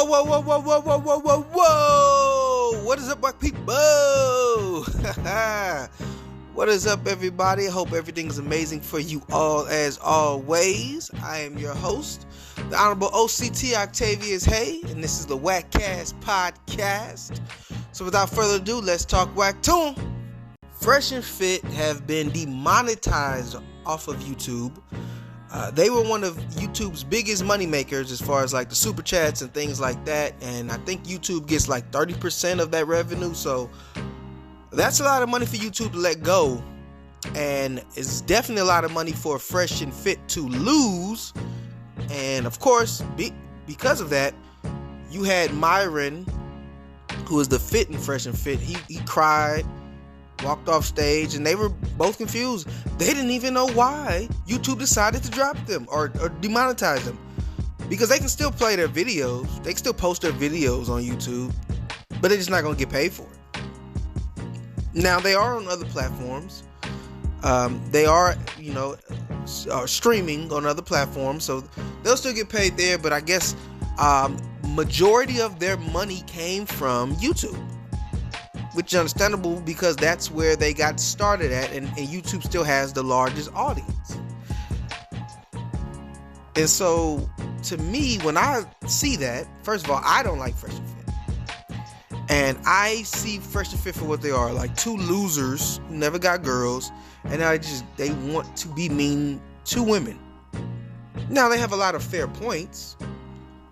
Whoa, whoa, whoa, whoa, whoa, whoa, whoa, whoa, whoa! What is up, my people? What is up, everybody? I hope everything's amazing for you all as always. I am your host, the Honorable OctaviusHaye, and this is the WACCast podcast. So without further ado, let's talk whack to 'em. Fresh and Fit have been demonetized off of YouTube. They were one of YouTube's biggest money makers as far as like the super chats and things like that, and I think YouTube gets like 30% of that revenue, so that's a lot of money for YouTube to let go, and it's definitely a lot of money for Fresh and Fit to lose. And of course, because of that, you had Myron, who is the Fit in Fresh and Fit. He cried, walked off stage, and they were both confused. They didn't even know why YouTube decided to drop them or demonetize them, because they can still play their videos, they can still post their videos on YouTube, but they're just not going to get paid for it. Now they are on other platforms. They are, streaming on other platforms, so they'll still get paid there, but I guess majority of their money came from YouTube, which is understandable because that's where they got started at, and YouTube still has the largest audience. And so, to me, when I see that, first of all, I don't like Fresh and Fit. And I see Fresh and Fit for what they are, like two losers who never got girls, and they want to be mean to women. Now, they have a lot of fair points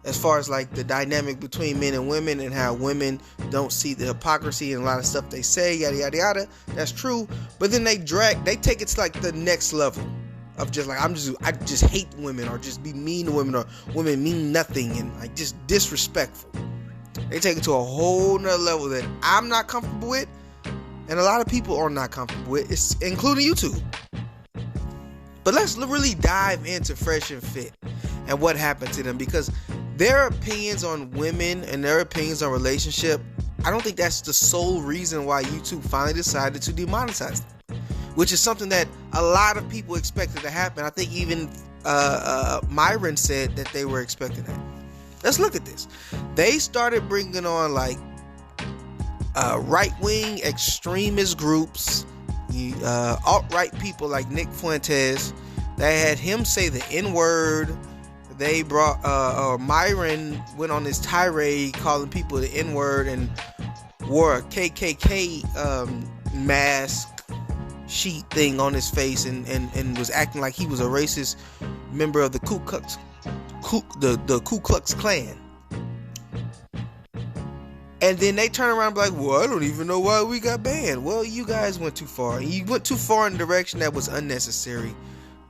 as far as like the dynamic between men and women, and how women don't see the hypocrisy and a lot of stuff they say, yada yada yada. That's true, but then they take it to like the next level of just like I just hate women, or just be mean to women, or women mean nothing, and like just disrespectful. They take it to a whole nother level that I'm not comfortable with, and a lot of people are not comfortable with, it's including YouTube. But let's really dive into Fresh and Fit and what happened to them, because their opinions on women and their opinions on relationship, I don't think that's the sole reason why YouTube finally decided to demonetize them, which is something that a lot of people expected to happen. I think even Myron said that they were expecting that. Let's look at this. They started bringing on like right-wing extremist groups, alt-right people like Nick Fuentes. They had him say the N-word. They brought Myron went on this tirade calling people the N-word and wore a KKK mask sheet thing on his face, and was acting like he was a racist member of the Ku Klux Klan. And then they turn around and be like, well, I don't even know why we got banned. Well, you guys went too far. You went too far in a direction that was unnecessary.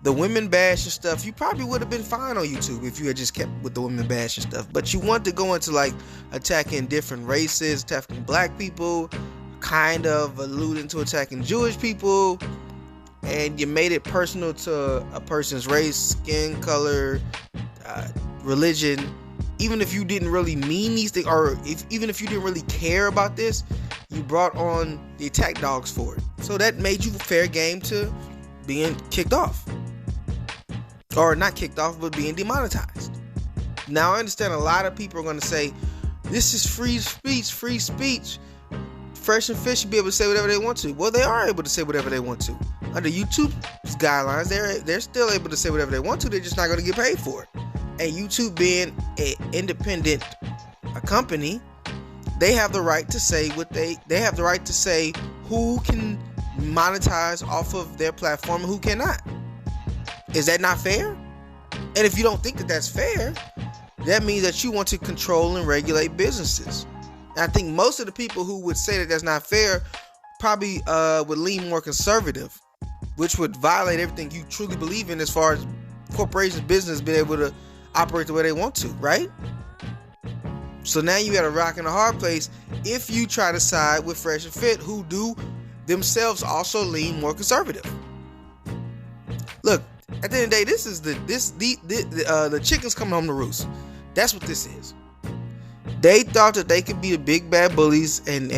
The women bash and stuff, you probably would have been fine on YouTube if you had just kept with the women bash and stuff. But you want to go into like attacking different races, attacking black people, kind of alluding to attacking Jewish people, and you made it personal to a person's race, skin color, religion. Even if you didn't really mean these things, or even if you didn't really care about this, you brought on the attack dogs for it. So that made you fair game to being kicked off. Or not kicked off, but being demonetized. Now, I understand a lot of people are going to say, this is free speech. Fresh and Fit should be able to say whatever they want to. Well, they are able to say whatever they want to. Under YouTube's guidelines, they're still able to say whatever they want to. They're just not going to get paid for it. And YouTube, being an independent company, they have the right to say what they have the right to say who can monetize off of their platform and who cannot. Is that not fair? And if you don't think that that's fair, that means that you want to control and regulate businesses. And I think most of the people who would say that that's not fair probably would lean more conservative, which would violate everything you truly believe in as far as corporations, business being able to operate the way they want to, right? So now you got a rock and a hard place if you try to side with Fresh and Fit, who do themselves also lean more conservative. Look, at the end of the day, this is the chickens coming home to roost. That's what this is. They thought that they could be the big bad bullies, and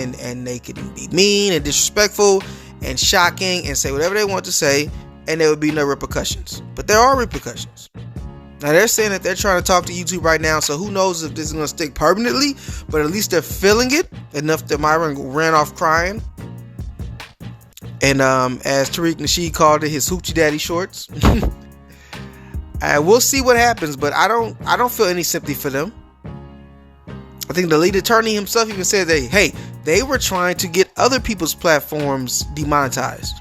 they could be mean and disrespectful and shocking and say whatever they want to say, and there would be no repercussions. But there are repercussions. Now they're saying that they're trying to talk to YouTube right now, so who knows if this is going to stick permanently, but at least they're feeling it enough that Myron ran off crying. And as Tariq Nasheed called it, his hoochie daddy shorts. We'll see what happens, but I don't feel any sympathy for them. I think the lead attorney himself even said that, hey, they were trying to get other people's platforms demonetized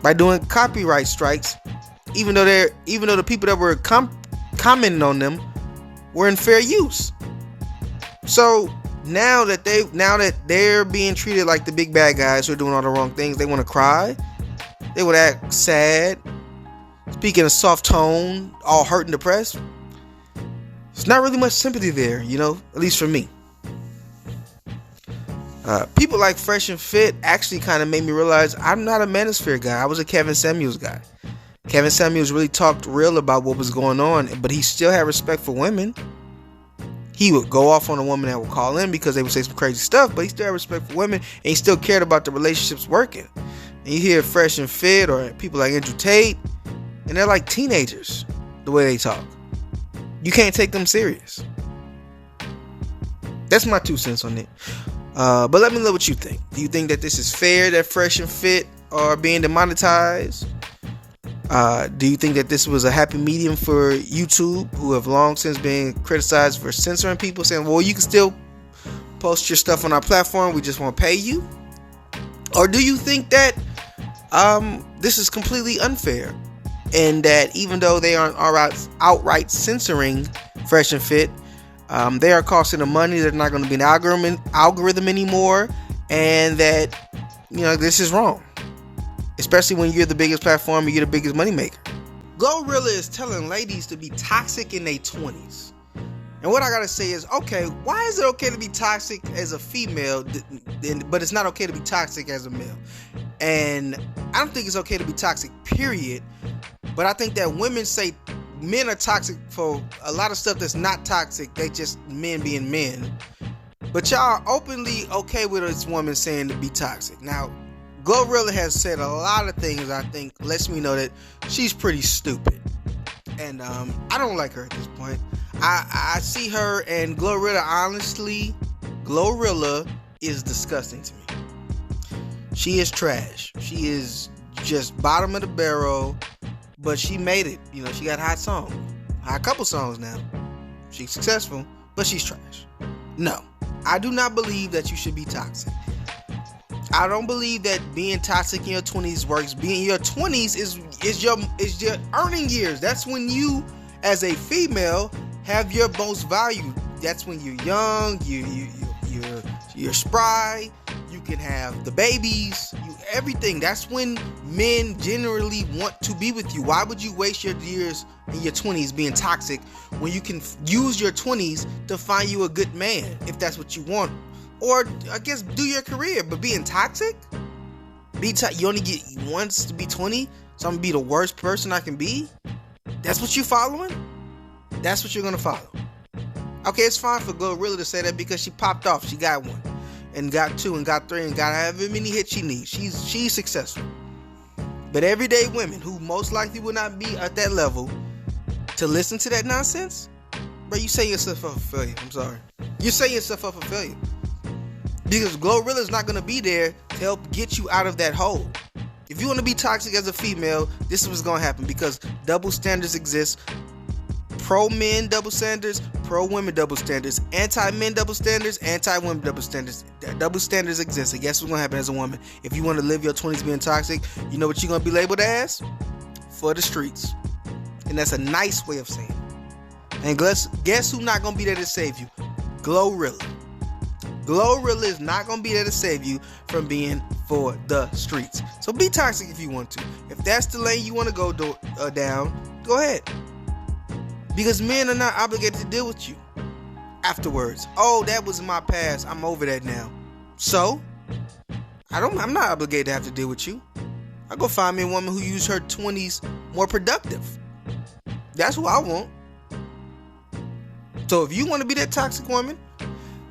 by doing copyright strikes, even though the people that were commenting on them were in fair use. So now that they're being treated like the big bad guys who are doing all the wrong things, they want to cry, they would act sad, speak in a soft tone, all hurt and depressed. There's not really much sympathy there, at least for me. People like Fresh and Fit actually kind of made me realize I'm not a Manosphere guy. I was a Kevin Samuels guy. Kevin Samuels really talked real about what was going on, but he still had respect for women. He would go off on a woman that would call in because they would say some crazy stuff, but he still had respect for women, and he still cared about the relationships working. And you hear Fresh and Fit or people like Andrew Tate, and they're like teenagers the way they talk. You can't take them serious. That's my 2 cents on it. But let me know what you think. Do you think that this is fair that Fresh and Fit are being demonetized? Do you think that this was a happy medium for YouTube, who have long since been criticized for censoring people, saying, well, you can still post your stuff on our platform, we just won't pay you? Or do you think that this is completely unfair, and that even though they aren't outright censoring Fresh and Fit, they are costing them money, they're not going to be an algorithm anymore, and that this is wrong, especially when you're the biggest platform and you're the biggest moneymaker? Glorilla is telling ladies to be toxic in their 20s. And what I gotta say is, okay, why is it okay to be toxic as a female, but it's not okay to be toxic as a male? And I don't think it's okay to be toxic, period. But I think that women say men are toxic for a lot of stuff that's not toxic. They just men being men. But y'all are openly okay with this woman saying to be toxic. Now, Glorilla has said a lot of things I think lets me know that she's pretty stupid. And I don't like her at this point. I see her, and Glorilla, honestly, Glorilla is disgusting to me. She is trash. She is just bottom of the barrel, but she made it. She got a couple songs now. She's successful, but she's trash. No, I do not believe that you should be toxic. I don't believe that being toxic in your 20s works. Being in your 20s is your earning years. That's when you, as a female, have your most value. That's when you're young, you're spry, you can have the babies, everything. That's when men generally want to be with you. Why would you waste your years in your 20s being toxic when you can use your 20s to find you a good man, if that's what you want? Or I guess do your career, but being toxic? You only get once to be 20, so I'm gonna be the worst person I can be? That's what you're following? That's what you're gonna follow. Okay, it's fine for Glorilla to say that because she popped off. She got 1, and got 2, and got 3, and got however many hits she needs. She's successful. But everyday women who most likely will not be at that level to listen to that nonsense, bro, you set yourself up for failure. I'm sorry. You set yourself up for failure. Because Glorilla is not going to be there to help get you out of that hole. If you want to be toxic as a female, this is what's going to happen, because double standards exist. Pro-men double standards, pro-women double standards, anti-men double standards, anti-women double standards. Double standards exist. So guess what's going to happen as a woman? If you want to live your 20s being toxic, you know what you're going to be labeled as? For the streets. And that's a nice way of saying it. And guess who's not going to be there to save you? Glorilla. Glorilla is not going to be there to save you from being for the streets. So be toxic if you want to. If that's the lane you want to go down, go ahead. Because men are not obligated to deal with you afterwards. Oh, that was my past. I'm over that now. So, I'm not obligated to have to deal with you. I go find me a woman who used her 20s more productive. That's who I want. So if you want to be that toxic woman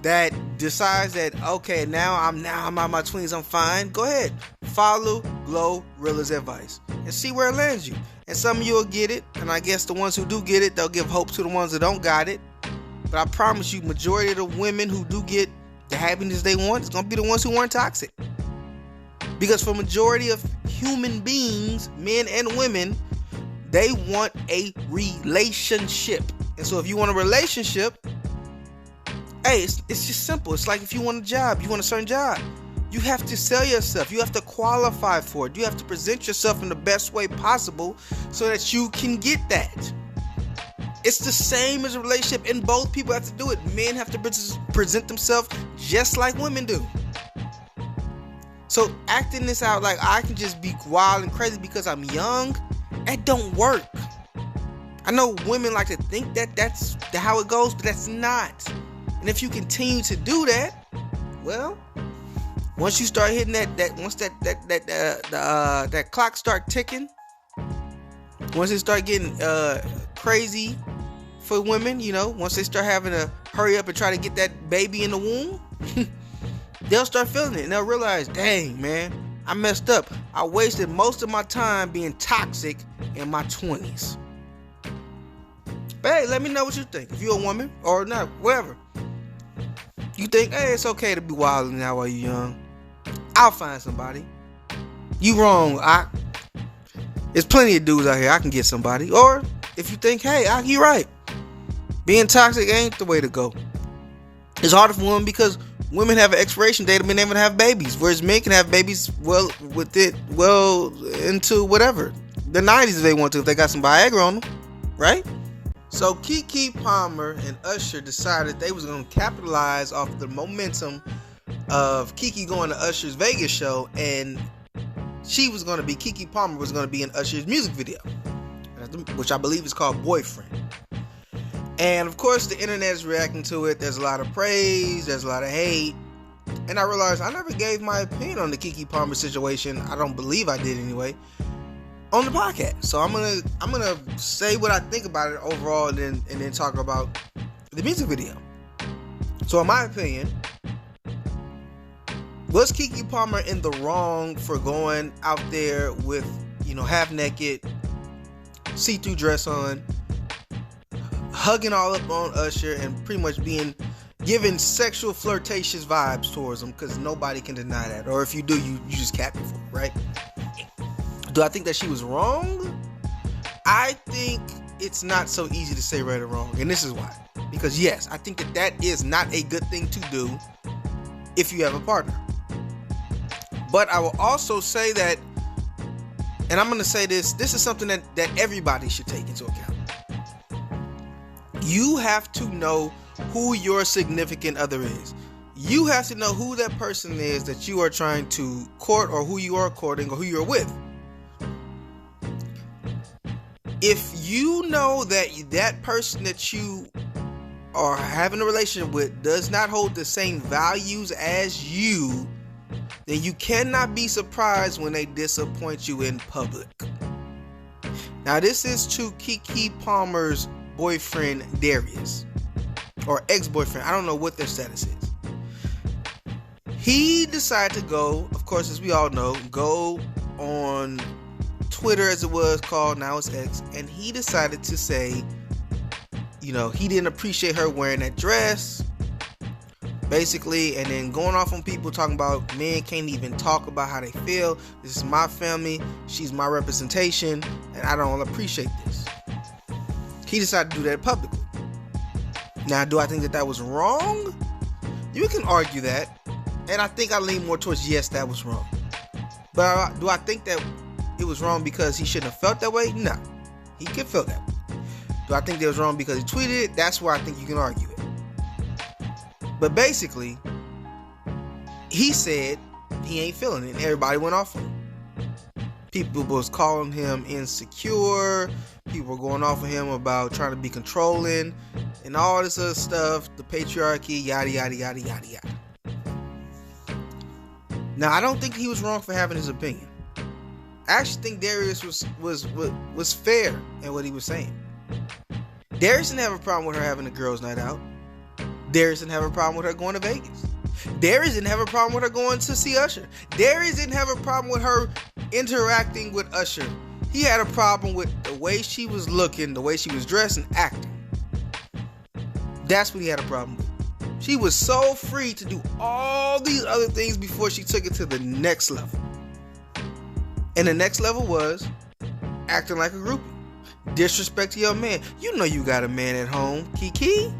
that decides that, okay, now I'm out of my 20s, I'm fine, go ahead. follow Glorilla's advice and see where it lands you. And some of you will get it, and I guess the ones who do get it, they'll give hope to the ones that don't got it. But I promise you, majority of the women who do get the happiness they want, it's going to be the ones who aren't toxic. Because for majority of human beings, men and women, they want a relationship. And so if you want a relationship, hey, it's just simple. It's like if you want a job, you want a certain job, you have to sell yourself. You have to qualify for it. You have to present yourself in the best way possible so that you can get that. It's the same as a relationship, and both people have to do it. Men have to present themselves just like women do. So acting this out like I can just be wild and crazy because I'm young, that don't work. I know women like to think that that's how it goes, but that's not. And if you continue to do that, well, once you start hitting that clock start ticking, once it start getting crazy for women, once they start having to hurry up and try to get that baby in the womb, they'll start feeling it and they'll realize, dang, man, I messed up. I wasted most of my time being toxic in my 20s. But hey, let me know what you think. If you're a woman or not, whatever. You think, hey, it's okay to be wild now while you're young. I'll find somebody. You wrong. There's plenty of dudes out here. I can get somebody. Or if you think, hey, you're right. Being toxic ain't the way to go. It's harder for women because women have an expiration date of being able to have babies, whereas men can have babies into whatever the 90s if they want to, if they got some Viagra on them, right? So Keke Palmer and Usher decided they was going to capitalize off the momentum of Keke going to Usher's Vegas show, and Keke Palmer was going to be in Usher's music video, which I believe is called Boyfriend. And of course the internet is reacting to it. There's a lot of praise, there's a lot of hate, and I realized I never gave my opinion on the Keke Palmer situation. I don't believe I did anyway on the podcast. So I'm gonna say what I think about it overall, and then talk about the music video. So in my opinion, was Keke Palmer in the wrong for going out there with, half naked, see-through dress on, hugging all up on Usher, and pretty much giving sexual flirtatious vibes towards him, because nobody can deny that. Or if you do, you just capping for it, right? Do I think that she was wrong? I think it's not so easy to say right or wrong, and this is why. Because yes, I think that is not a good thing to do if you have a partner. But I will also say that, and I'm going to say this is something that everybody should take into account. You have to know who your significant other is. You have to know who that person is that you are trying to court, or who you are courting, or who you're with. If you know that person that you are having a relationship with does not hold the same values as you, then you cannot be surprised when they disappoint you in public. Now, this is to Keke Palmer's boyfriend Darius, or ex-boyfriend. I don't know what their status is. He decided to go, of course, as we all know, go on Twitter, as it was called, now it's X, and he decided to say, he didn't appreciate her wearing that dress, basically, and then going off on people talking about men can't even talk about how they feel. This is my family, she's my representation, and I don't appreciate this. He decided to do that publicly. Now, do I think that was wrong? You can argue that, and I think I lean more towards yes, that was wrong. But do I think that it was wrong because he shouldn't have felt that way? No, he could feel that way. Do I think that was wrong because he tweeted it? That's where I think you can argue it. But basically, he said he ain't feeling it, and everybody went off on him. People was calling him insecure. People were going off of him about trying to be controlling and all this other stuff, the patriarchy, yada, yada, yada, yada, yada. Now, I don't think he was wrong for having his opinion. I actually think Darius was fair in what he was saying. Darius didn't have a problem with her having a girls' night out. Darius didn't have a problem with her going to Vegas. Darius didn't have a problem with her going to see Usher. Darius didn't have a problem with her interacting with Usher. He had a problem with the way she was looking, the way she was dressed and acting. That's what he had a problem with. She was so free to do all these other things before she took it to the next level. And the next level was acting like a groupie. Disrespecting your man. You know you got a man at home, Keke.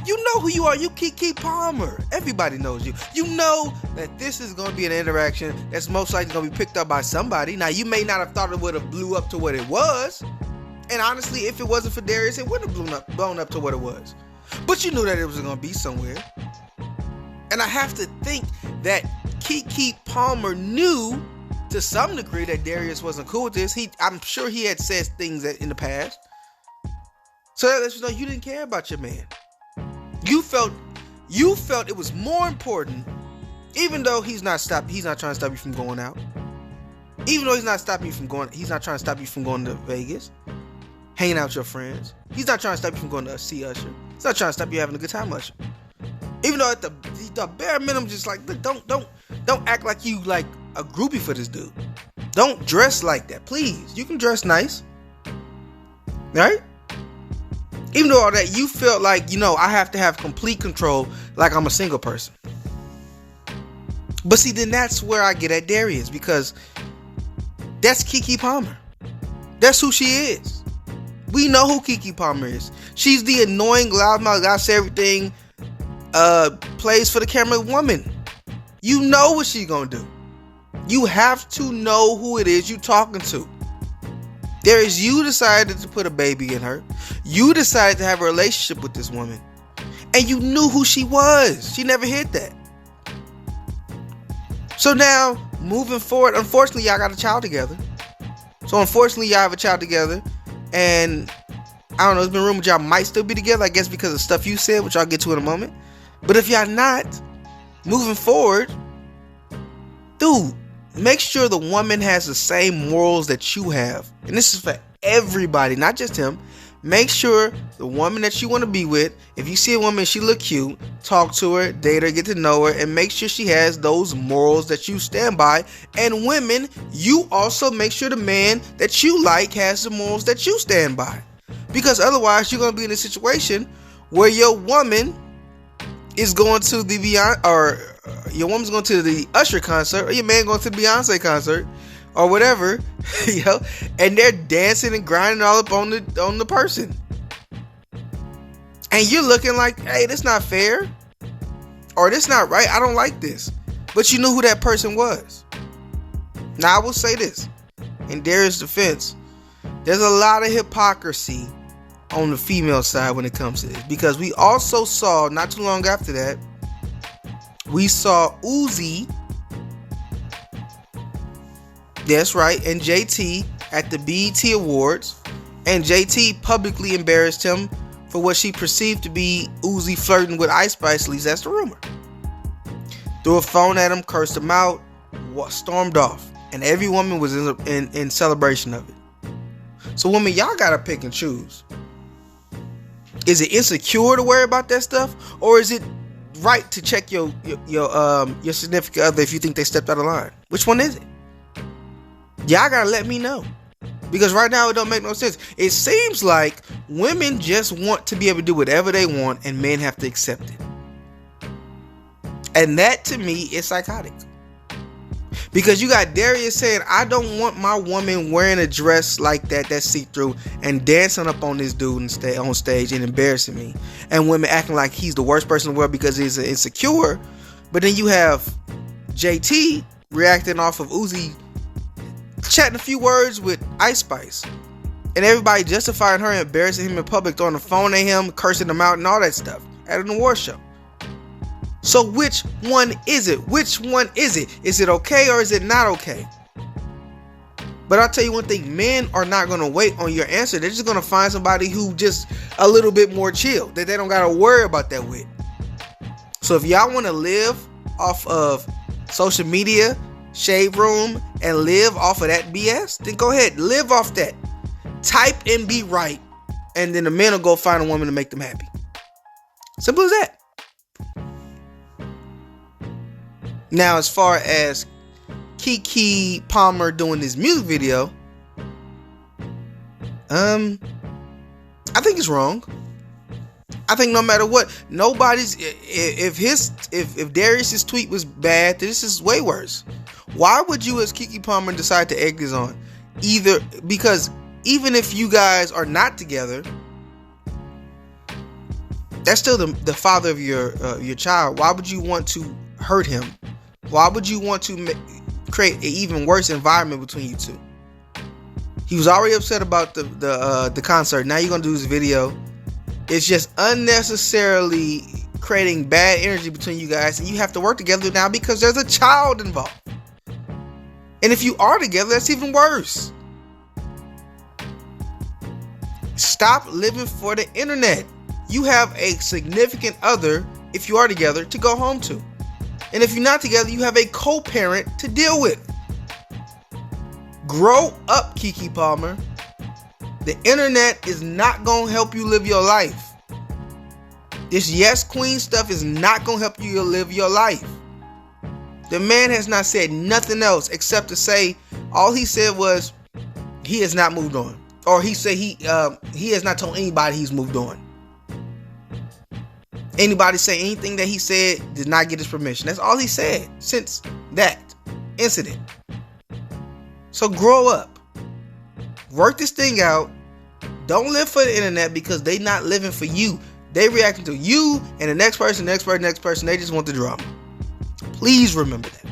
You know who you are. You Keke Palmer. Everybody knows you. You know that this is going to be an interaction that's most likely going to be picked up by somebody. Now, you may not have thought it would have blew up to what it was. And honestly, if it wasn't for Darius, it wouldn't have blown up to what it was. But you knew that it was going to be somewhere. And I have to think that Keke Palmer knew to some degree that Darius wasn't cool with this. I'm sure he had said things in the past. So that lets you know you didn't care about your man. You felt it was more important, even though he's not trying to stop you from going out. Even though he's not trying to stop you from going to Vegas, hanging out with your friends. He's not trying to stop you from going to see Usher. He's not trying to stop you having a good time, Usher. Even though at the bare minimum, just like, don't act like you like a groupie for this dude. Don't dress like that, please. You can dress nice, right? Even though all that, you felt like, I have to have complete control, like I'm a single person. But see, then that's where I get at Darius, because that's Keke Palmer. That's who she is. We know who Keke Palmer is. She's the annoying, loudmouth, got say everything, plays for the camera woman. You know what she's gonna do. You have to know who it is you're talking to. Darius, you decided to put a baby in her. You decided to have a relationship with this woman. And you knew who she was. She never hid that. So now, moving forward, unfortunately, y'all got a child together. So unfortunately, y'all have a child together. And I don't know, there's been rumored y'all might still be together, I guess because of stuff you said, which I'll get to in a moment. But if y'all not, moving forward, dude, make sure the woman has the same morals that you have. And this is for everybody, not just him. Make sure the woman that you want to be with, if you see a woman, she look cute, talk to her, date her, get to know her, and make sure she has those morals that you stand by. And women, you also make sure the man that you like has the morals that you stand by. Because otherwise, you're going to be in a situation where your woman is going to the your woman's going to the Usher concert, or your man going to the Beyonce concert, or whatever, and they're dancing and grinding all up on the person, and you're looking like, hey, this not fair, or this not right. I don't like this, but you knew who that person was. Now I will say this, in Darius' defense, there's a lot of hypocrisy on the female side when it comes to this, because we also saw not too long after that, we saw Uzi, that's right, and JT at the BET Awards, and JT publicly embarrassed him for what she perceived to be Uzi flirting with Ice Spice, at least that's the rumor. Threw a phone at him, cursed him out, stormed off, and every woman was in celebration of it. So women, y'all gotta pick and choose. Is it insecure to worry about that stuff, or is it right to check your significant other if you think they stepped out of line? Which one is it? Y'all gotta let me know, because right now it don't make no sense. It seems like women just want to be able to do whatever they want, and men have to accept it. And that to me is psychotic. Because you got Darius saying, I don't want my woman wearing a dress like that's see-through and dancing up on this dude on stage and embarrassing me. And women acting like he's the worst person in the world because he's insecure. But then you have JT reacting off of Uzi chatting a few words with Ice Spice. And everybody justifying her, embarrassing him in public, throwing the phone at him, cursing him out and all that stuff at an award show. So which one is it? Which one is it? Is it okay or is it not okay? But I'll tell you one thing, men are not going to wait on your answer. They're just going to find somebody who just a little bit more chill, that they don't got to worry about that with. So if y'all want to live off of social media, shade room, and live off of that BS, then go ahead, live off that. Type and be right, and then the men will go find a woman to make them happy. Simple as that. Now, as far as Keke Palmer doing this music video, I think it's wrong. I think no matter what, nobody's if Darius's tweet was bad, this is way worse. Why would you as Keke Palmer decide to egg this on? Either because even if you guys are not together, that's still the father of your child. Why would you want to hurt him? Why would you want to create an even worse environment between you two? He was already upset about the concert. Now you're gonna do this video. It's just unnecessarily creating bad energy between you guys, and you have to work together now because there's a child involved. And if you are together, that's even worse. Stop living for the internet. You have a significant other, if you are together, to go home to. And if you're not together, you have a co-parent to deal with. Grow up, Keke Palmer. The internet is not going to help you live your life. This yes queen stuff is not going to help you live your life. The man has not said nothing else except to say, all he said was he has not moved on. Or he said he has not told anybody he's moved on. Anybody say anything that he said did not get his permission. That's all he said since that incident. So grow up. Work this thing out. Don't live for the internet because they not living for you. They reacting to you and the next person. They just want the drama. Please remember that.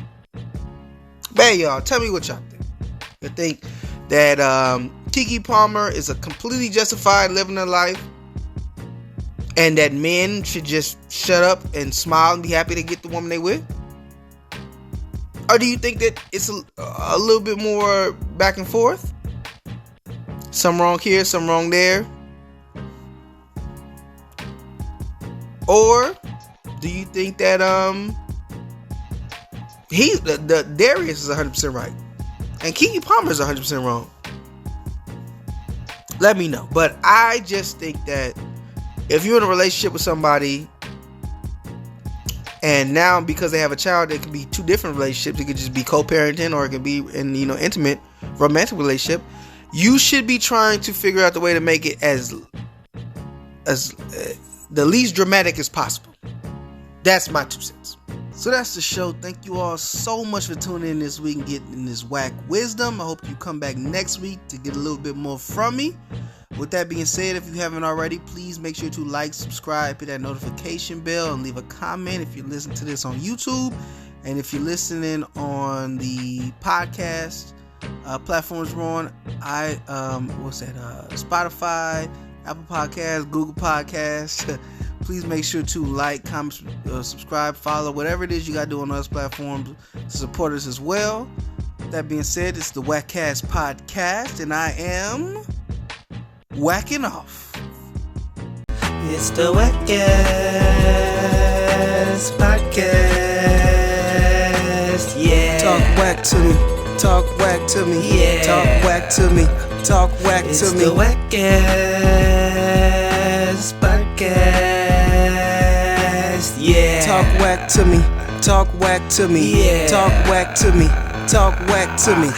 Man, y'all, tell me what y'all think. You think that Keke Palmer is a completely justified living her life, and that men should just shut up and smile and be happy to get the woman they with? Or do you think that it's a little bit more back and forth? Some wrong here, some wrong there? Or do you think that Darius is 100% right and Keke Palmer is 100% wrong? Let me know. But I just think that if you're in a relationship with somebody, and now because they have a child, it could be two different relationships. It could just be co-parenting, or it could be in intimate romantic relationship. You should be trying to figure out the way to make it as the least dramatic as possible. That's my 2 cents. So that's the show. Thank you all so much for tuning in this week and getting this whack wisdom. I hope you come back next week to get a little bit more from me. With that being said, if you haven't already, please make sure to like, subscribe, hit that notification bell, and leave a comment if you listen to this on YouTube. And if you're listening on the podcast platforms we're on, Spotify, Apple Podcasts, Google Podcasts. Please make sure to like, comment, subscribe, follow, whatever it is you got to do on those platforms to support us as well. That being said, it's the WACCast podcast, and I am whacking off. It's the WACCast podcast, yeah. Talk whack to me, talk whack to me, yeah. Talk whack to me, talk whack it's to me. It's the WACCast podcast, yeah. Talk whack to me, talk whack to me, yeah. Talk whack to me, talk whack to me.